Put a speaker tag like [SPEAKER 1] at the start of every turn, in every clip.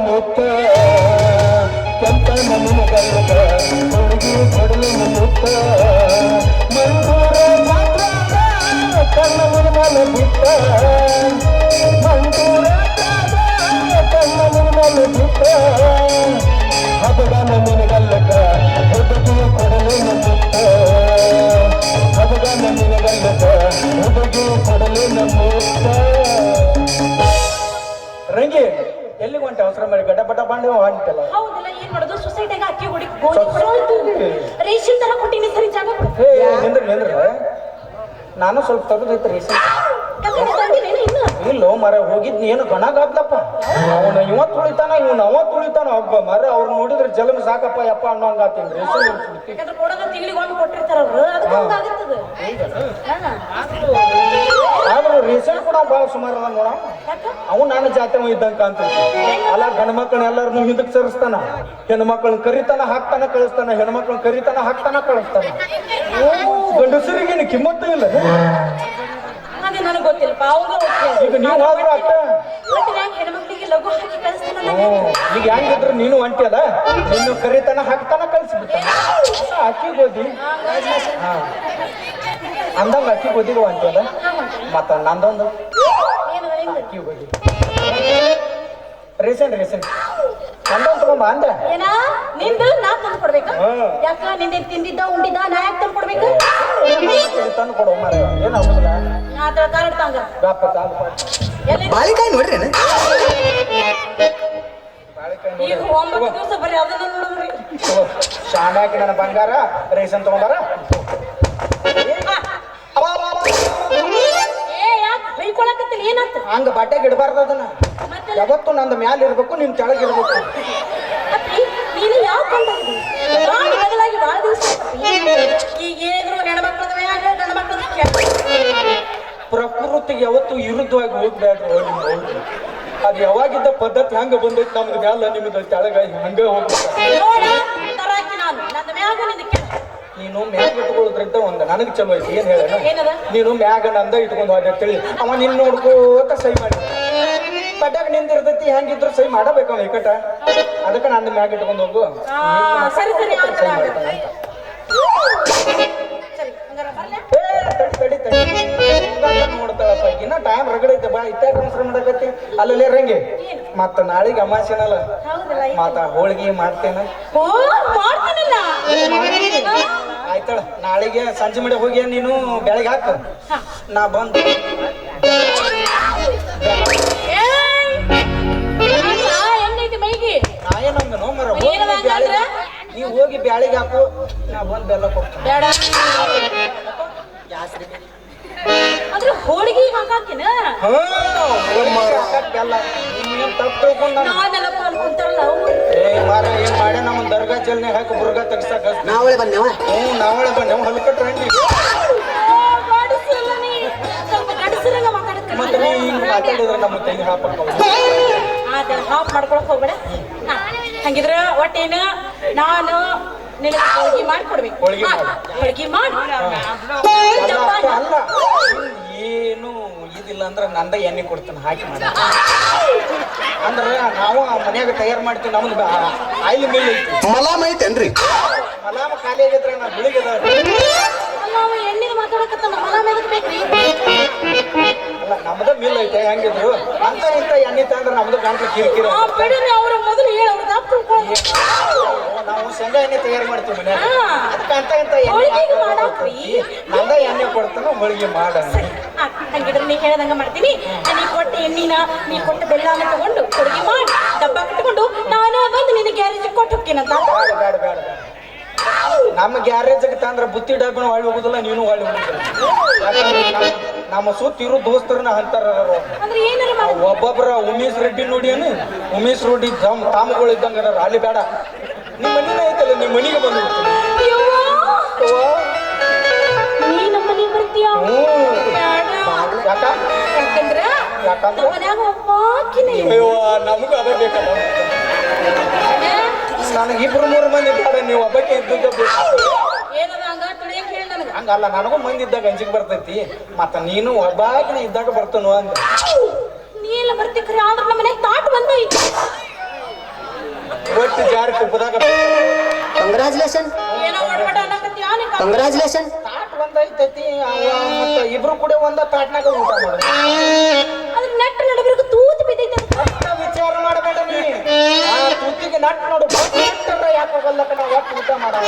[SPEAKER 1] ಮುತ್ತ ಕೆಂಪನ ನಿನಗಲ್ಲಕ ಹುಡುಗಿ ಕೊಡಲು ಮುತ್ತ ಮಂದೂರ ಮಾತ್ರ ಕಣ್ಣ ಮುನಿಮಲ ಬಿಟ್ಟ ಮಂದೂರ ಕಣ್ಣ ಮುನಿಮಲ ಬಿಟ್ಟ ಹಬಗನ ನಿನಗಲ್ಲಕ ಹುಡುಗಿ ಕೊಡಲು ಮುತ್ತ ಹಬಗನ ನಿನಗಲ್ಲಕ ಹುಡುಗಿ ಕೊಡಲು ಮುತ್ತ ರಂಗಿ ಎಲ್ಲಿಗೆ ಹೊಂಟೆ ಅವಸರ ಮಾಡಿ ಗಡ್ಡ ಬಡ್ಡ ಬಾಂಡಿ ಹೊಂಟಲ್ಲ
[SPEAKER 2] ಹೌದಲ್ಲ ಏನ್ ಮಾಡೋದು ಸೊಸೈಟಿಗ ಅಕ್ಕಿ ಹುಡಿ ಗೋಧಿ ರೇಷನ್ ತರ ಕೊಟ್ಟಿನಿ ಸರಿ ಜಾಗ
[SPEAKER 1] ನಿಂದ್ರ ನಾನು ಸ್ವಲ್ಪ ತಗದೈತೆ ರೇಷನ್ ಇಲ್ಲೋ ಮರ ಹೋಗಿದ್ನಿ ಏನು ಗಣಗಾದ್ಲಪ್ಪ ಅವನು ಇವತ್ತು ಉಳಿತಾನ ಇವ್ನು ಅವತ್ತು ಉಳಿತಾನ ಒಬ್ಬ ಮರ ಅವ್ರು ನೋಡಿದ್ರೆ ಜಲಮ ಸಾಕಪ್ಪ ಯಪ್ಪ ಅನ್ನೋ ಹಂಗಾತೀನಿ ರೇಷನ್
[SPEAKER 2] ತಿಂಗಳಿಗೆ ಒಂದು ಕೊಟ್ಟಿರ್ತಾರವ್ರು
[SPEAKER 1] ಆದ್ರೂ ರೇಷನ್ ಕೂಡ ಭಾಳ ಸುಮಾರು ಅದ ನೋಡ ಅವು ನಾನು ಜಾತ್ರೆ ಇದ್ದಂಕ ಅಂತ ಅಲ್ಲ ಗಂಡ್ಮಕ್ಳನ್ನ ಎಲ್ಲಾರನು ಹಿಂದಕ್ಕೆ ಸರಿಸ್ತಾನ ಹೆಣ್ಮಕ್ಳನ್ನ ಕರಿತಾನ ಹಾಕ್ತಾನ ಕಳಿಸ್ತಾನ ಹೆಣ್ಮಕ್ಳನ್ನ ಕರಿತಾನ ಹಾಕ್ತಾನ ಕಳಿಸ್ತಾನ ಗಂಡಸರಿಗೇನು ಕಿಮ್ಮತ್ತು ಇಲ್ಲ
[SPEAKER 2] ಅದೇ ನನಗೆ ಗೊತ್ತಿಲ್ಲಪ್ಪ
[SPEAKER 1] ಈಗ ನೀವು ಹೋದ್ರ ಅಕ್ಕ
[SPEAKER 2] ಹೆಣ್ಮಕ್ಳಿಗೆ ಲಘು ಹಾಕಿ ಕಳಿಸ್ತಾನ
[SPEAKER 1] ಈಗ ಹೆಂಗಿದ್ರು ನೀನು ಹೊಂಟಿಯಲ್ಲ ನೀನು ಕರಿತಾನ ಹಾಕ್ತಾನ ಕಳಿಸ್ಬಿಡ್ತಾನ ಅಕ್ಕಿ ಗೋಧಿ ಹಾ ಅಂದಂಗ ಅಕ್ಕಿ ಗೋಧಿಗೂ ಹೊಂಟಿಯಲ್ಲ ಮತ್ತ ನಂದೊಂದು ಅಕ್ಕಿ ಗೋಧಿ ರೇಷನ್ ನಂದೊಂದು ತಗೊಂಬ ಅಂದ
[SPEAKER 2] ಏನ ನಿಂದು ನಾ ತಂದು ಕೊಡ್ಬೇಕು ಯಾಕ ನಿಂದೆ ತಿಂದಿದ್ದ ಉಂಡಿದ್ದ ನಾ ಯಾಕೆ ತಂದು ಕೊಡ್ಬೇಕು
[SPEAKER 1] ತಂದು ಕೊಡು ಮರ ಏನು ಆಗುದಿಲ್ಲ
[SPEAKER 2] ಆತರ ಕಾಲಿಡ್ತಂಗ
[SPEAKER 3] ಬಾಳಿಕಾಯಿ ನೋಡ್ರಿ
[SPEAKER 2] ಈಗ 9 ದಿವಸ ಬರೀ ಅದನ್ನ ನೋಡ್ರಿ
[SPEAKER 1] ಶಾಣ್ಯಾಕಿ ನನ್ನ ಬಂಗಾರ ರೇಷನ್ ತಗೊಂಬಾರ
[SPEAKER 2] ಏನಾಗ್ತದೆ
[SPEAKER 1] ಹಂಗ ಬಟ್ಟೆಗೆ ಇಡಬಾರ್ದು ಅದನ್ನ ಯಾವತ್ತು ನಂದು ಮ್ಯಾಲ ಇರ್ಬೇಕು ನಿಮ್ ಕೆಳಗೆ ಇರ್ಬೇಕು
[SPEAKER 2] ನೀನು ಯಾವ ಬದಲಾಗಿ ಬಹಳ ದಿವಸ ಈಗ ಏನಿದ್ರು ಹೆಣ್ಮಕ್ಳದ ಮ್ಯಾಗ ಗಂಡ್ಮಕ್ಳದ
[SPEAKER 1] ಪ್ರಕೃತಿಗೆ ಯಾವತ್ತು ವಿರುದ್ಧವಾಗಿ ಹೋಗ್ಬೇಡ್ರಿ ಅದು ಯಾವಾಗಿದ್ದ ಪದ್ಧತಿ ಹಂಗ ಬಂದೈತಿ ನಮ್ದು ಮ್ಯಾಲ ನಿಮ್ದು ಕೆಳಗ ಹಂಗ ಹೋಗ್ಬೇಕು ನೀನು ಮ್ಯಾಗ ಇಟ್ಕೊಳ್ಳೋದ್ರಿಂದ ಒಂದ ನನಗೆ ಚಲೋ ಐತಿ ಏನ್ ಹೇಳ ನೀನು ಮ್ಯಾಗ ನಂದ ಇಟ್ಕೊಂಡು ಹೋದ ತಿಳಿ ಅವ ನಿನ್ ನೋಡ್ಕೋತ ಸೈ ಮಾಡಿ ಪಟ್ಟಾಗ ನಿಂದಿರ್ತೈತಿ ಹೆಂಗಿದ್ರು ಸೈ ಮಾಡಬೇಕು ಅವ ಇಕಟ ಅದಕ್ಕೆ ನಂದು ಮ್ಯಾಗ ಇಟ್ಕೊಂಡು ಹೋಗು ನೋಡ್ತಾಳಪ್ಪ ಇನ್ನ ಟೈಮ್ ರಗಡೈತೆ ಬಾ ಇಟ್ಟಾಗ ಅವಸರ ಮಾಡಕತ್ತಿ ಅಲ್ಲಲ್ಲೇ ರಂಗಿ ಮತ್ತ ನಾಳಿಗೆ ಅಮಾಸೆನಲ್ಲ ಮತ್ತ ಹೋಳಿಗೆ ಮಾಡ್ತೇನ ಆಯ್ತಳ ನಾಳೆಗೆ ಸಂಜೆ ಮಡೆ ಹೋಗಿ ನೀನು ಬೆಳಗ್ಗೆ ಹಾಕ ನಾ ಬಂದು ನಾಯೇನಂಗ ನೋ ಮರ ನೀವು ಹೋಗಿ ಬ್ಯಾಳಿಗೆ ಹಾಕು ನಾ ಬಂದು ಬೆಲ್ಲ ಕೊಡ್ತೀನಿ
[SPEAKER 2] ಅಂದ್ರೆ ಹೋಳಿಗೆ ಹಾಕಿನ
[SPEAKER 1] ಬೆಲ್ಲ ತಪ್ಪು ತಿಳ್ಕೊಂಡ ಏನ್ ಮಾಡ್ಯ ನಮ್ಮ ದರ್ಗಾ ಜಲ್ನೆ ಹಾಕಿ ಬುರ್ಗಾ ತೆಗ್ಸಾಕ
[SPEAKER 3] ನಾವಳೆ ಬಂದೇವ
[SPEAKER 1] ನಾವಳೆ ಬಂದೇವ ಹಲ್ಕಟ್ ರಂಡಿ ಮತ್ತೆ ನೀ ಹಿಂಗ್ ಮಾತಾಡಿದ್ರೆ ನಮ್ಮ ತೆಗಿ ಹಾಪಕ್ಕ
[SPEAKER 2] ಹಾಪ್ ಮಾಡ್ಕೊಳಕ್ ಹೋಗ್ಬೇಡ ಹಂಗಿದ್ರ ಒಟ್ಟೇನು ನಾನು ನಿನಗೆ ಹೋಳಿಗೆ ಮಾಡ್ಕೊಡ್ಬೇಕು ಹೋಳಿಗೆ ಮಾಡಿ
[SPEAKER 1] ಅಲ್ಲ ಏನು ಇದಿಲ್ಲ ಅಂದ್ರೆ ನಂದ ಎಣ್ಣೆ ಕೊಡ್ತಾನೆ ಹಾಕಿ ಮಾಡ ಅಂದ್ರೆ ನಾವು ಮನ್ಯಾಗ ತಯಾರು ಮಾಡ್ತೀವಿ ನಮ್ದು ಆಯಿಲ್ ಮಿಲ್ ಐತಿ
[SPEAKER 3] ಮಲಾಮ್ ಐತೇನ್ರಿ
[SPEAKER 1] ಮಲಾಮ ಖಾಲಿ ಆಗೈತ್ರ ನಾ ಬೆಳಿಗ್ಗೆ
[SPEAKER 2] ಎಣ್ಣೆ ಮಾತಾಡಕತ್ತ ಮಲಾಮ್ ಎದಕ್ ಬೇಕ್ರಿ
[SPEAKER 1] ಅಲ್ಲ ನಮ್ದ ಮಿಲ್ ಐತೆ ಹೆಂಗಿದ್ರು ಅಂತ ಇಂತ ಎಣ್ಣೆ ತಂದ್ರೆ ನಮ್ದು ಗಂಟ್ಲು ಕಿರಿಕಿರಿ
[SPEAKER 2] ಅವ್ರ ಮೊದಲು ಹೇಳ
[SPEAKER 1] ನಾವು ಶೇಂಗಾ ಎಣ್ಣೆ ತಯಾರು ಮಾಡ್ತೀವಿ ಮನ್ಯಾಗ ಅದಕ್ಕಂತ ಇಂತ ಎಣ್ಣೆ ನಂದ ಎಣ್ಣೆ ಕೊಡ್ತಾನ ಹೋಳಿಗೆ ಮಾಡ
[SPEAKER 2] ಹಂಗಿದ್ರೆ ನೀ ಹೇಳ್ದಂಗ ಮಾಡ್ತೀನಿ ನೀ ಕೊಟ್ಟ ಎಣ್ಣಿನ ನೀ ಕೊಟ್ಟ ಬೆಲ್ಲನ ತಗೊಂಡು ಹೋಳಿಗೆ ಮಾಡಿ ಡಬ್ಬ ಕಟ್ಕೊಂಡು ನಾನು ಬಂದು ನಿನ್ನ ಗ್ಯಾರೇಜ್ ಕೊಟ್ಟು ಹೋಗ್ತೀನಂತ
[SPEAKER 1] ಬೇಡ ಬೇಡ ನಮ್ಮ ಗ್ಯಾರೇಜ್ ತಂದ್ರ ಬುತ್ತಿ ಡಬ್ಬನ ಹೊಳ್ಳಿ ಹೋಗುದಿಲ್ಲ ನೀನು ಹೊಳ್ಳಿ ಹೋಗುದಿಲ್ಲ ನಮ್ಮ ಸುತ್ತಿರೋ ದೋಸ್ತರನ್ನ ಅಂತಾರ ಒಬ್ಬೊಬ್ಬರ ಉಮೇಶ್ ರೆಡ್ಡಿ ನೋಡಿ ಏನು ಉಮೇಶ್ ರೆಡ್ಡಿ ತಾಮಗಳು ಇದ್ದಂಗ ಅಲ್ಲಿ ಬೇಡ ನಿಮ್ಮ ಮನಿನ ಐತಲ್ಲ ನಿಮ್ಮ ಮನಿಗೆ ಬಂದ್ಬಿಡ್ತೀನಿ ನಮಗೂ ಅದ ಬೇಕಲ್ಲ ನನಗೆ 2-3 ಮಂದಿ ಬೇಡ ನೀವು ಒಬ್ಬಕ್ಕೆ ಇದ್ದಿದ್ದ ಹಂಗಲ್ಲ ನನಗೂ ಮಂದಿ ಇದ್ದಾಗ ಅಂಜಿಗೆ ಬರ್ತೈತಿ ಮತ್ತ ನೀನು ಒಬ್ಬಾಕಿನ ಇದ್ದಾಗ ಬರ್ತಾನು ಅಂದ
[SPEAKER 2] ನೀ ಎಲ್ಲ ಬರ್ತಿಕ್ರಿ ಆದ್ರೆ ನಮ್ಮ ಮನೆಗೆ ತಾಟ್ ಬಂದೈತಿ
[SPEAKER 1] ಬ್ಯಾರೆ ತುಪ್ಪದಾಗ
[SPEAKER 3] ಕಂಗ್ರಾಚುಲೇಷನ್
[SPEAKER 2] ಏನೋ ಒಡಬಡ ಅನ್ನಕತ್ತೀಯ ನೀ
[SPEAKER 3] ಕಂಗ್ರಾಚುಲೇಷನ್.
[SPEAKER 1] ತಾಟ್ ಒಂದೈತೈತಿ ಮತ್ತ ಇಬ್ರು ಕೂಡ ಒಂದ ತಾಟ್ನಾಗ ಊಟ ಮಾಡೋದು.
[SPEAKER 2] ಅದ್ರ ನೆಟ್ಟ ನಡುಬರ್ಗ ತೂತು ಬಿದ್ದೈತೆ
[SPEAKER 1] ಅಷ್ಟ ವಿಚಾರ ಮಾಡಬೇಡ ನೀ. ಆ ತುತ್ತಿಗೆ ನಟ್ ನೋಡು ಯಾಕೆ ಹೋಗಲ್ಲಕ ನಾವು ಒಟ್ಟು ಊಟ ಮಾಡೋಣ.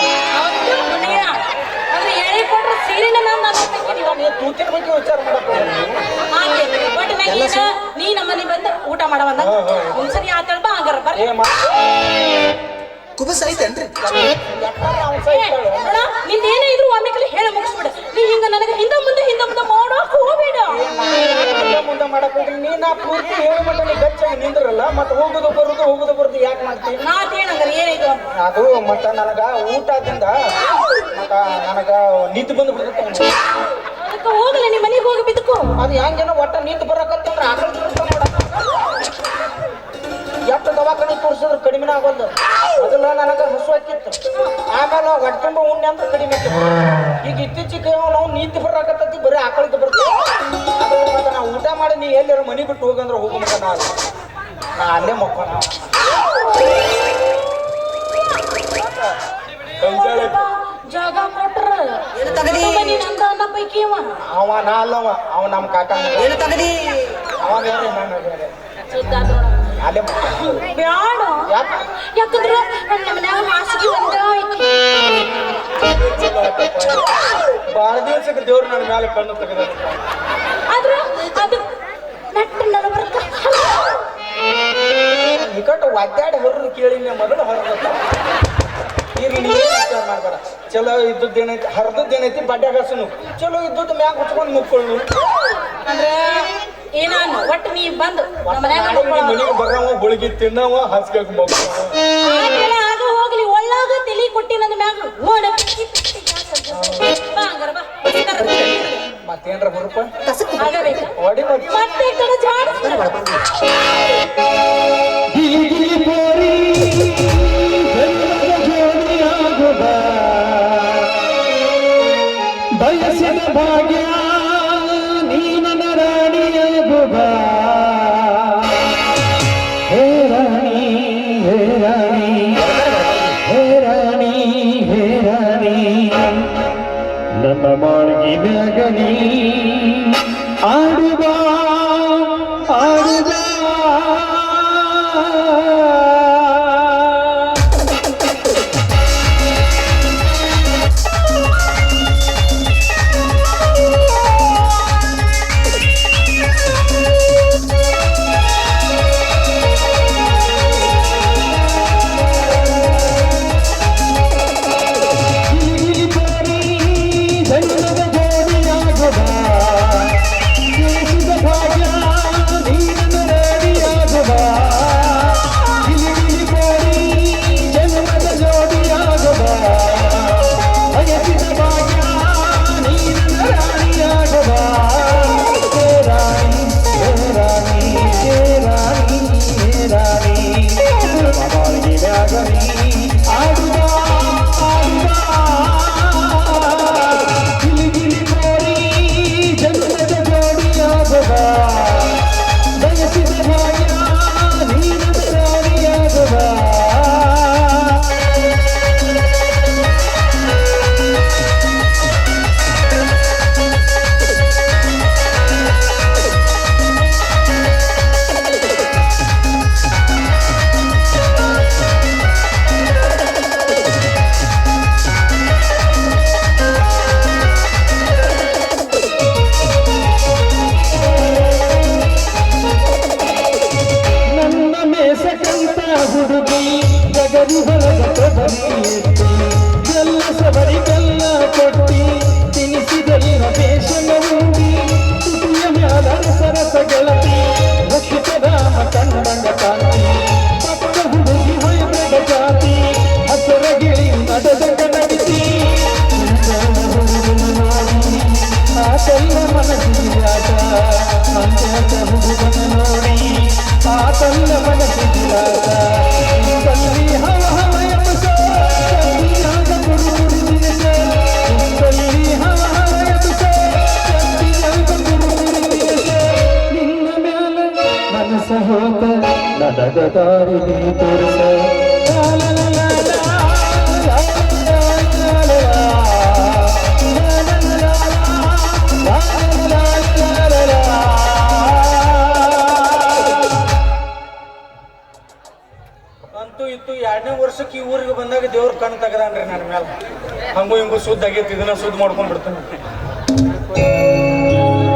[SPEAKER 2] ಅಂದ್ರೆ ಹೇಳಿ ಕೊಟ್ರೆ ಸೀರೆನ ನಾನು
[SPEAKER 1] ನೀ ತುತ್ತಿನ ಬಗ್ಗೆ ವಿಚಾರ ಮಾಡಕ್ಕೆ
[SPEAKER 2] ಬಟ್ ನೀ ನಮ್ಮನೆ ಬಂದು ಊಟ ಮಾಡವಂದ ಒಂದ್ಸರಿ ಆತಳ ಬಾ ಹಂಗಾರ ಬರ್ರಿ
[SPEAKER 3] ಕುಬಸ್ ಐತೇನ್ರಿ?
[SPEAKER 2] ನೋಡ ನಿಂದೇನೇ ಇದ್ರು ಒಮ್ಮೆಕಲಿ ಹೇಳಿ ಮುಗಿಸ್ಬಿಡ. ನೀ ಹಿಂಗ ನನಗೆ ಹಿಂದೆ ಮುಂದೆ ಮಾಡೋಕ್ ಹೋಗ್ಬೇಡ.
[SPEAKER 1] ಮುಂದೆ ಮಾಡಕ್ ಹೋಗಿ ನೀ ನಾ ಪೂರ್ತಿ ಹೇಳಿ ಮಟ್ಟ ನೀ ಗಚ್ಚಾಗಿ ನಿಂದ್ರಲ್ಲ ಮತ್ತೆ ಹೋಗುದು ಬರುದು ಯಾಕೆ ಮಾಡ್ತೀನಿ?
[SPEAKER 2] ಮಾತೇನಂಗಾರ ಏನಿದು
[SPEAKER 1] ಅದು ಮತ್ತ ನನಗ ಊಟದಿಂದ ಮತ್ತ ನನಗ ನಿಂತು ಬಂದು ಬಿಡುತ್ತೆ.
[SPEAKER 2] ಅದಕ್ಕೆ ಹೋಗಲ್ಲ ನಿಮ್ಮ ಮನೆಗೆ ಹೋಗಿ ಬಿದ್ದಕೋ.
[SPEAKER 1] ಅದು ಹೆಂಗೇನೋ ಒಟ್ಟ ನಿಂತು ಬರಕತ್ತಂದ್ರ ಆಕಳ ಎಷ್ಟು ದವಾಖಾನೆ ತೋರಿಸಿದ್ರು ಕಡಿಮೆ ಆಗೋದು. ಮೊದಲ ನನಗ ಹಸು ಹಾಕಿತ್ತು, ಆಮೇಲೆ ಹೊಟ್ಟೆ ತುಂಬ ಉಣ್ಣೆ ಅಂತ ಕಡಿಮೆ ಆಯ್ತು. ಈಗ ಇತ್ತೀಚೆಗೆ ನಾವು ನಿಂತು ಬರಾಕತ್ತತಿ ಬರೀ ಆಕಳಿಗೆ ಬರ್ತದೆ. ಅದು ಮತ್ತೆ ನಾವು ಊಟ ಮಾಡಿ ನೀ ಎಲ್ಲಾರ ಮನೆ ಬಿಟ್ಟು ಹೋಗಂದ್ರೆ ಹೋಗೋ ಮಗ ನಾ ಅಲ್ಲೇ ಮಕ್ಕೋಣ.
[SPEAKER 2] ಜಾಗ ಕೊಟ್ರ ಅನ್ನ ಪೈಕಿ
[SPEAKER 1] ಅವ ನಾ ಅಲ್ಲವ, ಅವ ನಮ್ಮ ಕಾಕ ಅವ ಬೇರೆ ನಾನು ಬೇರೆ ಅಲ್ಲೇ
[SPEAKER 2] ಬ್ಯಾಡ. ಯಾಕಂದ್ರ ನಮ್ಮ ಮನ್ಯಾಗ ಹಾಸಿಗೆ ಒಂದ ಐತಿ.
[SPEAKER 1] ಬಾಳ ದಿವಸಕ್ಕೆ ದೇವ್ರು ನನ್ನ ಮೇಲೆ ಕಣ್ಣು ತೆಗೆದ.
[SPEAKER 2] ಆದ್ರ ಅದು ನಟ್ಟ ನಡಬರ್ಕ
[SPEAKER 1] ನಿಕಟ್ಟು ಒದ್ದಾಡಿ ಹೊರದು ಕೇಳಿ ಮೊದಲು ಹೊರದ. ಈಗ ನೀವೇ ವಿಚಾರ ಮಾಡ್ಬೇಡ. ಚಲೋ ಇದ್ದದ್ದೇನೈತಿ ಹರಿದದ್ದೇನೈತಿ ಬಡ್ಡೆಗಾಸನು ಚಲೋ ಇದ್ದದ್ದು ಮ್ಯಾಗ ಹುಚ್ಕೊಂಡು ಮುಕ್ಕೊಳ್ಳು.
[SPEAKER 2] ಅಂದ್ರೆ ಏನಾನು ಒಟ್ಟು ನೀ ಬಂದು
[SPEAKER 1] ಮನೆಗೆ ಬರವ ಹುಡುಗಿ ತಿನ್ನವ ಹಾಸ್ಕಾಗ
[SPEAKER 2] ಆಗ ಹೋಗ್ಲಿ ಒಳ್ಳಾಗ ತಲಿ ಕೊಟ್ಟಿನಂದ ಮ್ಯಾಗ
[SPEAKER 1] ಮತ್ತೇನ್ರ ಬರಪ್ಪ
[SPEAKER 2] ಹೊಡಿ ಮತ್ತೆ ಕಡೆ ಜಾಡ
[SPEAKER 4] ಬಯಸಿದ ಭಾಗ್ಯ ನೀನ ರಾಣಿಯ ಗುಬಾ. ಹೇ ರಾಣಿ ಹೇ ರಾಣಿ ಹೇ ರಾಣಿ ಹೇ ರಾಣಿ ನನ್ನ ಮಾಳ್ಗಿ ಮ್ಯಾಗನಿ ಆಡುವ ಆಡುವ. ನನಗ ದಾರಿ ತೋರಿಸ
[SPEAKER 1] 2ನೇ ವರ್ಷಕ್ಕೆ ಈ ಊರಿಗೆ ಬಂದಾಗ ದೇವ್ರ ಕಣ್ ತೆಗದಾನ್ರಿ ನನ್ನ ಮೇಲೆ. ಹಂಗೂ ಹಿಂಗೂ ಶುದ್ಧ ಆಗೈತಿ, ಇದನ್ನ ಶುದ್ಧ ಮಾಡ್ಕೊಂಡ್ ಬಿಡ್ತಾನೆ.